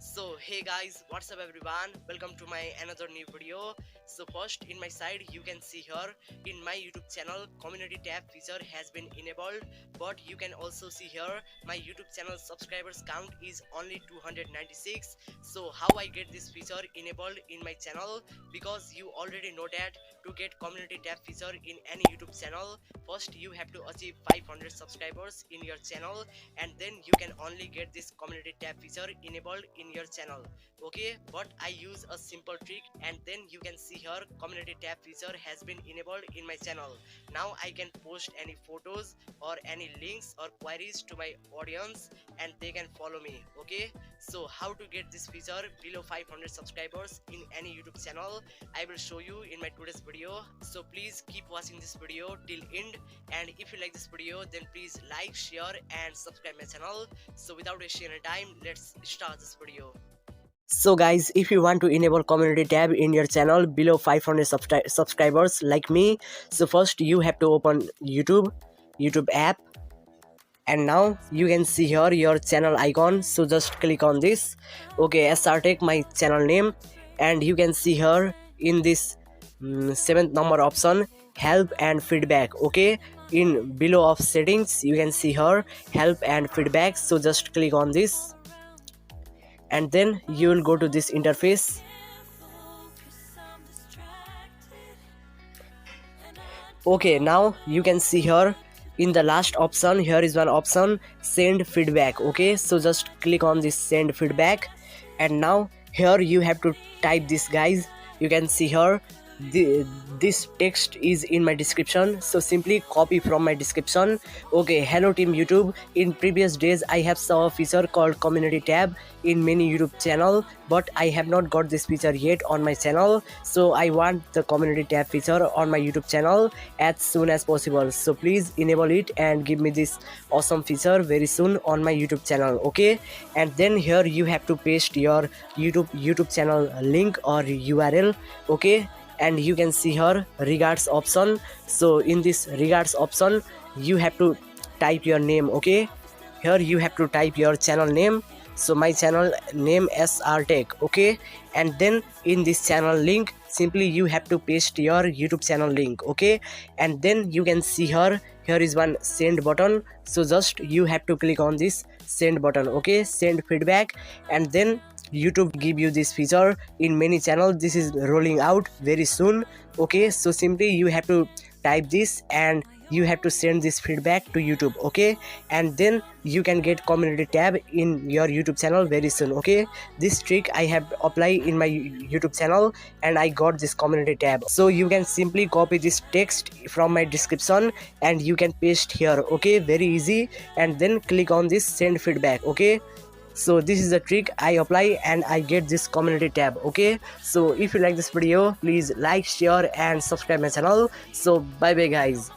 So hey guys, what's up everyone, welcome to my another new video. So first in my side you can see here in my YouTube channel community tab feature has been enabled, but you can also see here my YouTube channel subscribers count is only 296. So how I get this feature enabled in my channel? Because you already know that to get community tab feature in any YouTube channel, first you have to achieve 500 subscribers in your channel, and then you can only get this community tab feature enabled in your channel. Okay, but I use a simple trick, and then you can see here community tab feature has been enabled in my channel. Now I can post any photos or any links or queries to my audience, and they can follow me. Okay, so how to get this feature below 500 subscribers in any YouTube channel, I will show you in my today's video. So please keep watching this video till end, and if you like this video then please like, share and subscribe my channel. So without wasting any time, let's start this video. So guys, if you want to enable community tab in your channel below 500 subscribers like me, so first you have to open YouTube app, and now you can see here your channel icon. So just click on this. Okay, take my channel name, and you can see here in this 7th number option, help and feedback. Okay, in below of settings you can see here help and feedback. So just click on this, and then you will go to this interface. Okay, now you can see here in the last option, here is one option, send feedback. Okay, so just click on this send feedback, and now here you have to type this, guys. You can see here this text is in my description, so simply copy from my description. Okay, hello team YouTube, in previous days I have saw a feature called community tab in many YouTube channel, but I have not got this feature yet on my channel. So I want the community tab feature on my YouTube channel as soon as possible. So please enable it and give me this awesome feature very soon on my YouTube channel. Okay, and then here you have to paste your YouTube channel link or URL. Okay, and you can see here regards option. So in this regards option you have to type your name. Okay, here you have to type your channel name. So my channel name SR Tech. Okay, and then in this channel link simply you have to paste your YouTube channel link. Okay, and then you can see here is one send button. So just you have to click on this send button. Okay, send feedback, and then YouTube give you this feature in many channels. This is rolling out very soon. Okay, so simply you have to type this and you have to send this feedback to YouTube. Okay, and then you can get community tab in your YouTube channel very soon. Okay, this trick I have applied in my YouTube channel and I got this community tab. So you can simply copy this text from my description and you can paste here. Okay, very easy, and then click on this send feedback. Okay, so this is the trick I apply and I get this community tab. Okay, so if you like this video, please like, share and subscribe my channel. So bye bye guys.